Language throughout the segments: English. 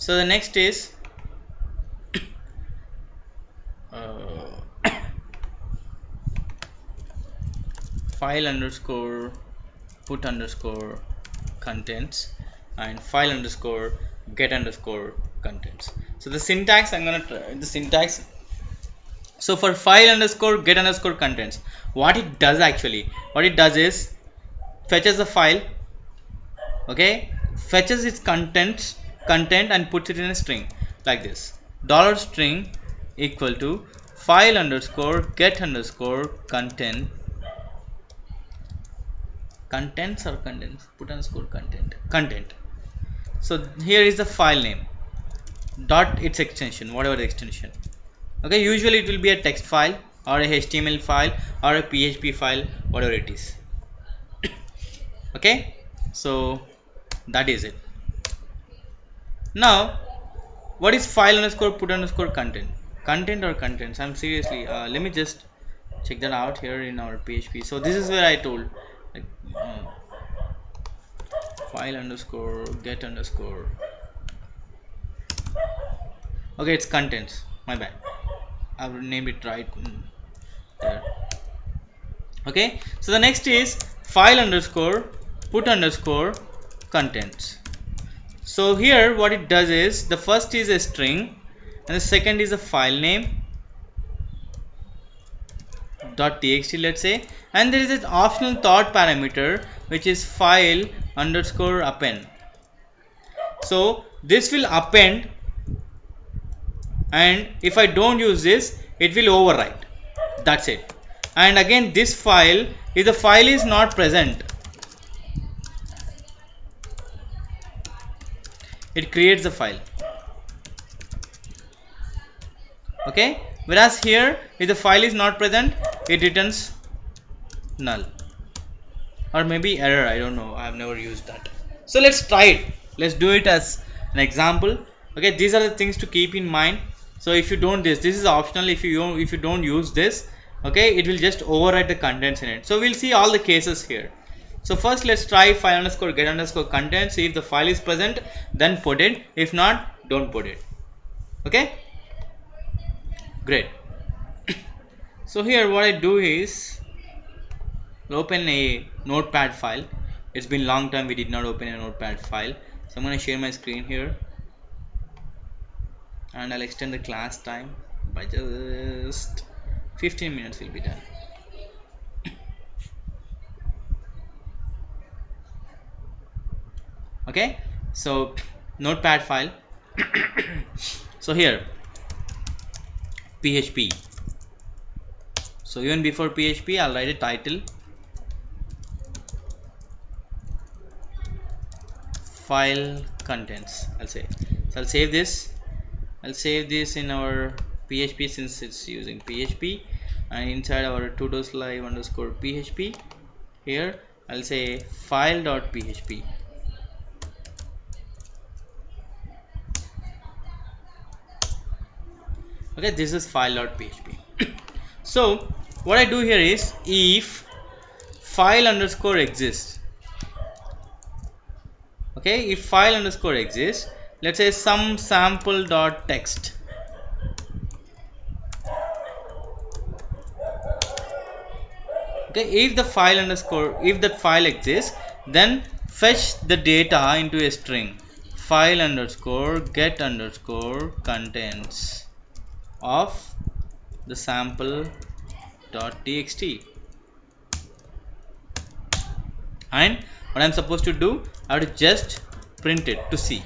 So the next is uh, file underscore put underscore contents and file underscore get underscore contents. So the syntax I'm gonna try the syntax. So for file underscore get underscore contents, what it does actually, what it does is fetches a file, okay, fetches its content and puts it in a string like this. Dollar string equal to file underscore get underscore contents or contents put underscore content. So here is the file name dot its extension, whatever the extension. Okay, usually it will be a text file or a HTML file or a PHP file, whatever it is. Okay, so that is it. Now what is file underscore put underscore content or contents? I'm seriously let me just check that out here in our PHP. So this is where I told like, file underscore get underscore, okay, it's contents, my bad, I've named it right there. Okay, so the next is file underscore put underscore contents. So here what it does is the first is a string and the second is a file name .txt, let's say, and there is an optional third parameter which is file underscore append. So this will append, and if I don't use this it will overwrite, that's it. And again this file, if the file is not present, it creates the file, okay, whereas here if the file is not present it returns null or maybe error, I don't know, I have never used that. So let's try it, let's do it as an example. Okay, these are the things to keep in mind. So if you don't this is optional, if you don't use this, okay, it will just overwrite the contents in it. So we'll see all the cases here. So first let's try file underscore get underscore contents. If the file is present then put it, if not don't put it. Okay, great. So here what I do is open a notepad file. It's been long time we did not open a notepad file, so I'm going to share my screen here and I'll extend the class time by just 15 minutes, will be done. Okay, so notepad file. So here PHP, so even before PHP I'll write a title file contents, I'll say. So I'll save this, I'll save this in our PHP since it's using PHP, and inside our Tutoslive underscore PHP here I'll say file.php. Okay, this is file.php. So what I do here is if file underscore exists, okay, if file underscore exists, let's say some sample.txt, okay, if the file underscore, if that file exists, then fetch the data into a string file underscore get underscore contents of the sample.txt. And what I'm supposed to do, I have to just print it to see.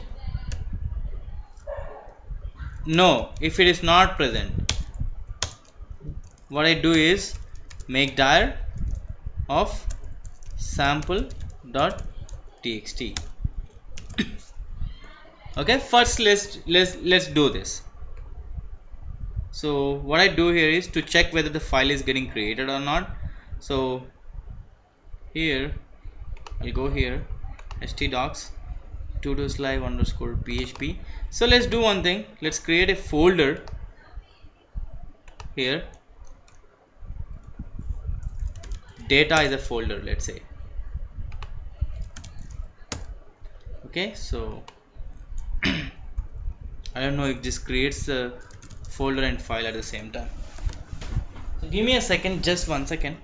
No, if it is not present, what I do is make dir of sample.txt. Okay, first let's do this. So what I do here is to check whether the file is getting created or not. So here I'll go here htdocs tutoslive underscore php. So let's do one thing, let's create a folder here, data is a folder, let's say. Okay, so I don't know if this creates a folder and file at the same time. So give me a second, just 1 second.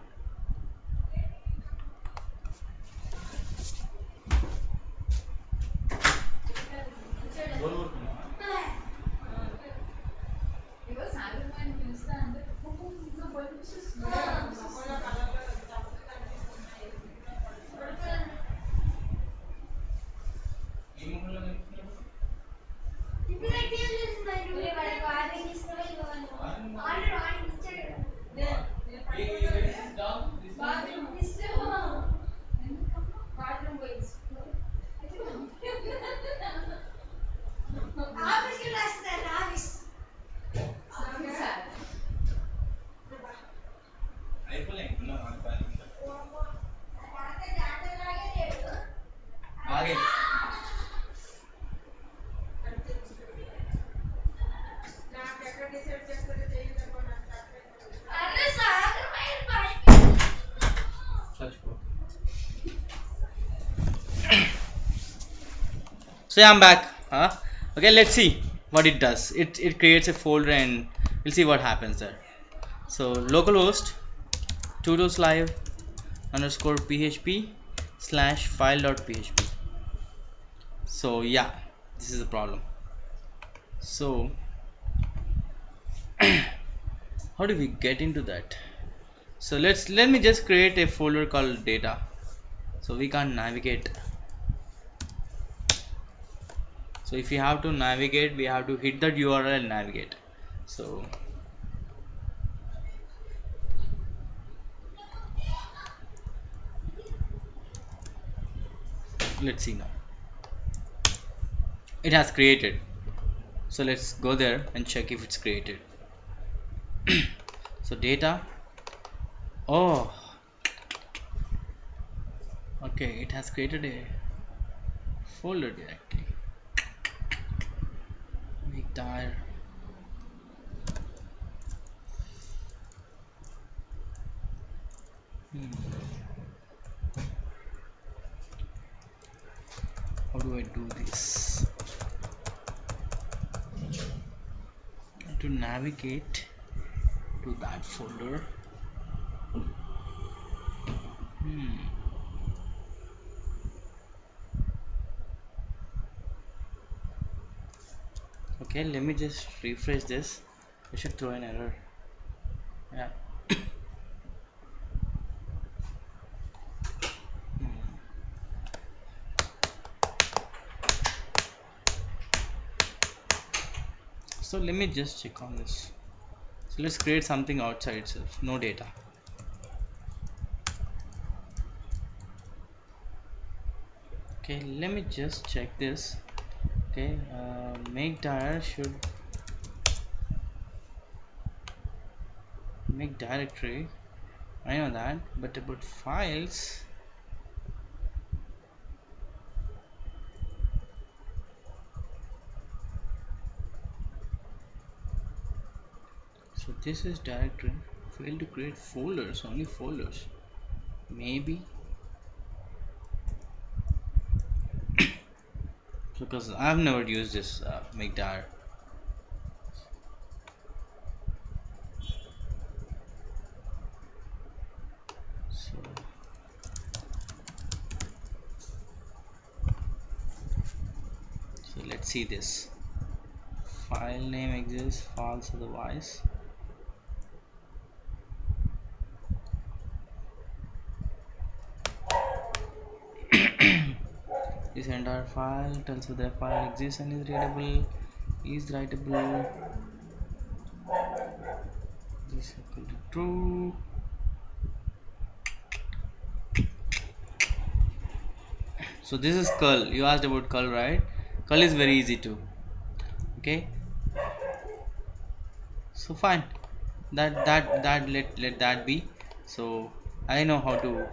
So yeah, I'm back. Okay, let's see what it does. It creates a folder and we'll see what happens there. So localhost tutoslive underscore php slash file.php. So yeah, this is the problem. So how do we get into that? So let me just create a folder called data. So we can't navigate. So if we have to navigate, we have to hit that URL and navigate. So let's see now. It has created. So let's go there and check if it's created. So data. Oh, okay, it has created a folder directly. Make dir. How do I do this? To navigate to that folder. Okay, let me just refresh this. I should throw an error. Yeah. So let me just check on this. So let's create something outside itself. No data. Okay, let me just check this. Okay, make dir should make directory. I know that, but about files. So this is directory. Fail to create folders. Only folders. Maybe because I've never used this make dir. So let's see this. File name exists, false otherwise. This entire file tells you the file exists and is readable, is writable. This is equal to true. So this is curl. You asked about curl, right? Curl is very easy too. Okay. So fine. Let that be. So I know how to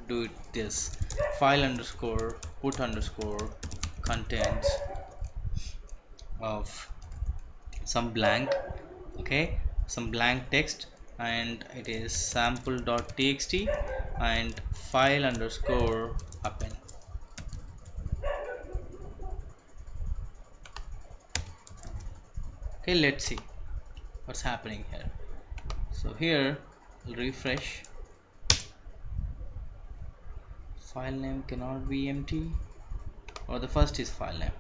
do it this. File underscore put underscore contents of some blank, okay, some blank text, and it is sample.txt and file underscore append. Okay, let's see what's happening here. So here I'll refresh. File name cannot be empty, or the first is file name.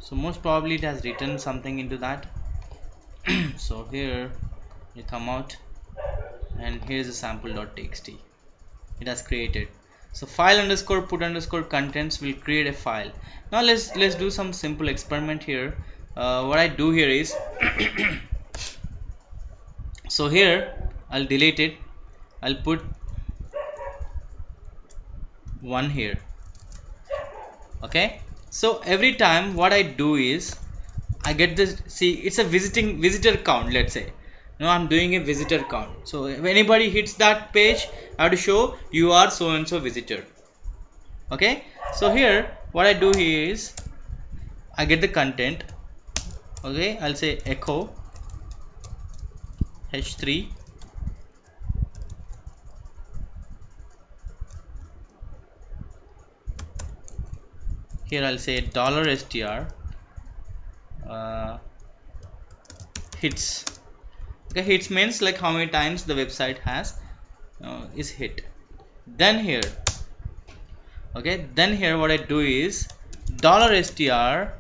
So most probably it has written something into that. So here you come out, and here's a sample.txt. It has created. So file underscore put underscore contents will create a file. Now let's do some simple experiment here. What I do here is so here I'll delete it. I'll put one here. Okay, so every time what I do is I get this. See, it's a visitor count. Let's say now I'm doing a visitor count. So if anybody hits that page, I have to show you are so and so visitor. Okay, so here what I do here is I get the content. Okay, I'll say echo h3 here. I'll say $str hits. Okay, hits means like how many times the website has is hit. Then here, okay, then here what I do is $str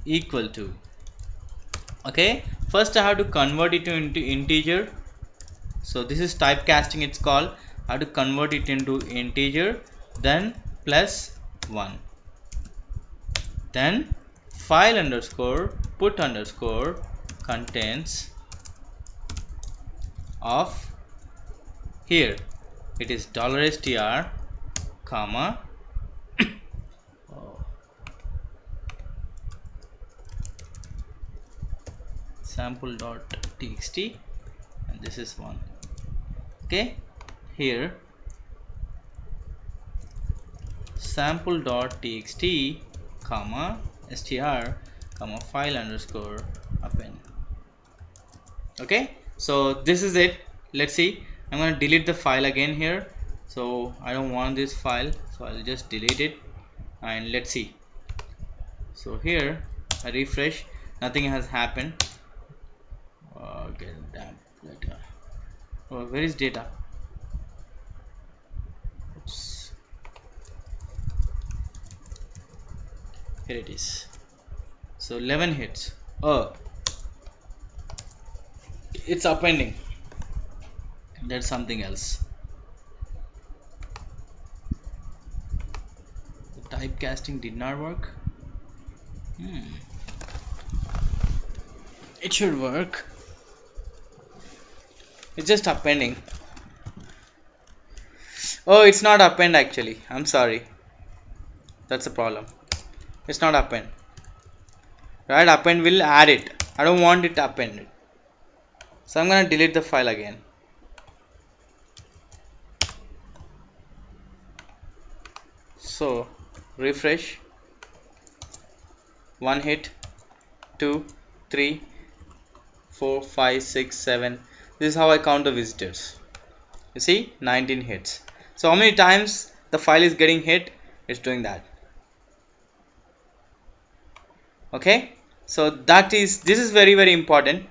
equal to, okay, first I have to convert it into integer. So this is typecasting, it's called. I have to convert it into integer, then plus 1, then file underscore put underscore contents of, here it is $str comma sample.txt, and this is one. Okay, here sample.txt comma str comma file underscore append. Okay, so this is it. Let's see. I'm going to delete the file again here. So I don't want this file, so I'll just delete it, and let's see. So here I refresh, nothing has happened. Get that data. Oh, where is data? Oops. Here it is. So 11 hits. Oh, it's appending. That's something else. The typecasting did not work. It should work. It's just appending. Oh, it's not append actually. I'm sorry. That's the problem. It's not append. Right? Append will add it. I don't want it appended. So I'm gonna delete the file again. So refresh. 1 hit, 2, 3, 4, 5, 6, 7. This is how I count the visitors. You see, 19 hits. So how many times the file is getting hit? It's doing that. Okay, so this is very important.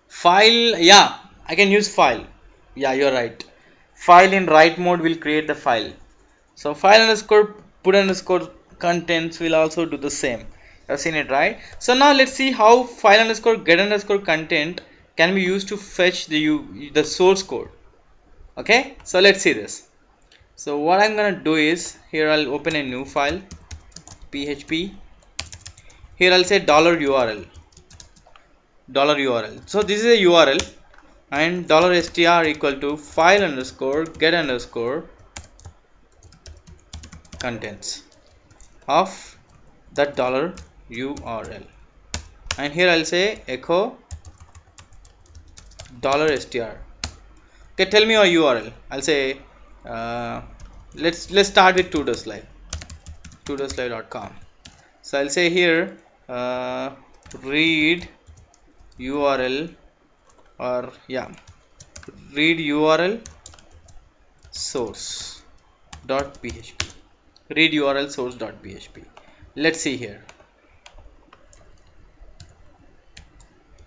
File, yeah, I can use file. Yeah, you're right. File in write mode will create the file. So file underscore put underscore contents will also do the same. You've seen it, right? So now let's see how file underscore get underscore content can be used to fetch the source code. Okay, so let's see this. So what I'm gonna do is, here I'll open a new file, PHP. Here I'll say $URL. So this is a URL, and $str equal to file underscore get underscore contents of that $URL, and here I'll say echo $str. Okay, tell me your URL. I'll say let's start with Tutoslive, tutoslive.com. So I'll say here read URL or yeah, read URL source dot php. Read URL source dot php. Let's see here.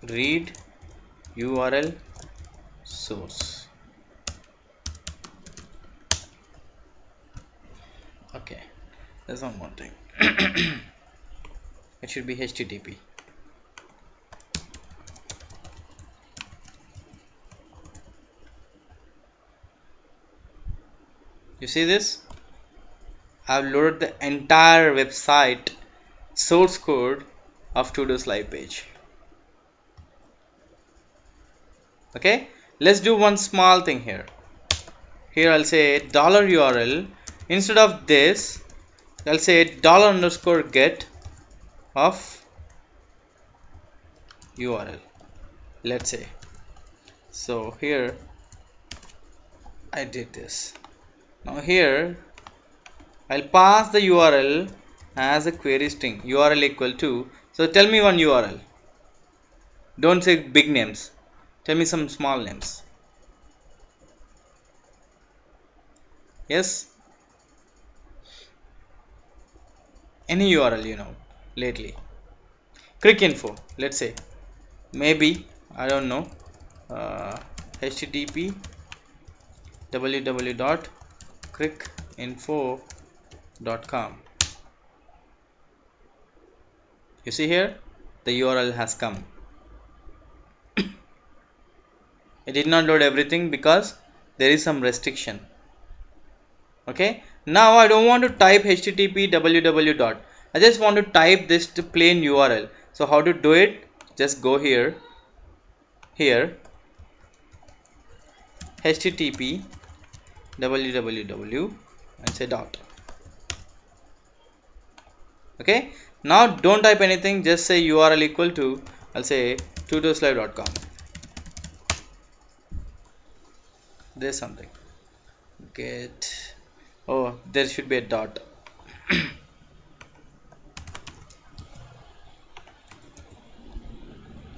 Read URL source. Okay, there's one more thing. It should be HTTP. You see this? I've loaded the entire website source code of Tutoslive page. Okay, let's do one small thing here. Here I'll say $URL. Instead of this, I'll say $_get of URL. Let's say. So here I did this. Now here I'll pass the URL as a query string. URL equal to. So tell me one URL. Don't say big names. Tell me some small names. Yes? Any URL you know lately. Quick info. Let's say. Maybe. I don't know. HTTP www.quickinfo.com. You see here the URL has come. It did not load everything because there is some restriction. Okay, now I don't want to type HTTP www. I just want to type this to plain URL. So how to do it? Just go here HTTP www and say dot. Okay, now don't type anything, just say URL equal to, I'll say tutoslive.com. There's something. Get, oh, there should be a dot.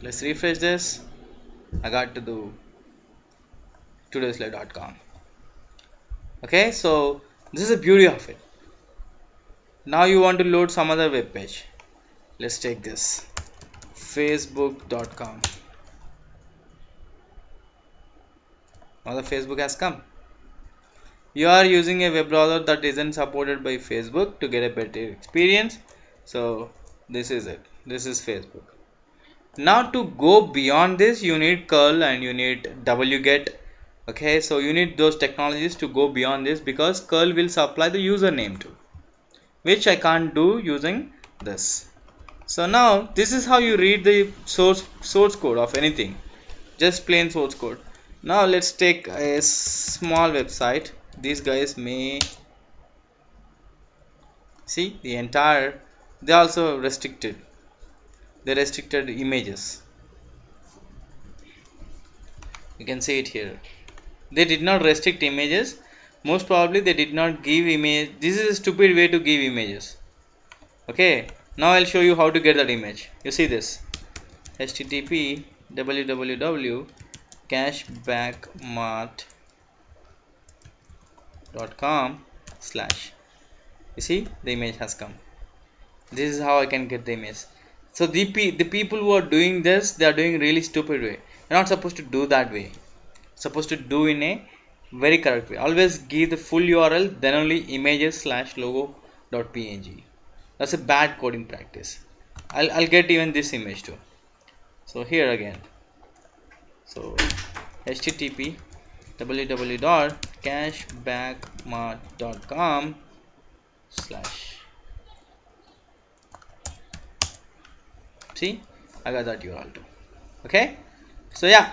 Let's refresh this. I got to do tutoslive.com. Okay, so this is the beauty of it. Now you want to load some other web page. Let's take this facebook.com. Now the Facebook has come. You are using a web browser that isn't supported by Facebook to get a better experience. So this is it. This is Facebook. Now to go beyond this, you need curl and you need wget. Okay, so you need those technologies to go beyond this because curl will supply the username too, which I can't do using this. So now this is how you read the source code of anything, just plain source code. Now let's take a small website. These guys may see the entire, they also restricted, they restricted images. You can see it here. They did not restrict images. Most probably they did not give image. This is a stupid way to give images. Okay, now I'll show you how to get that image. You see this HTTP www cashbackmart.com/. You see the image has come. This is how I can get the image. So the people who are doing this, they are doing really stupid way. You're not supposed to do that way. Supposed to do in a very correct way. Always give the full URL, then only images/logo.png. That's a bad coding practice. I'll get even this image too. So here again. So HTTP www.cashbackmart.com/. See, I got that URL too. Okay, so yeah.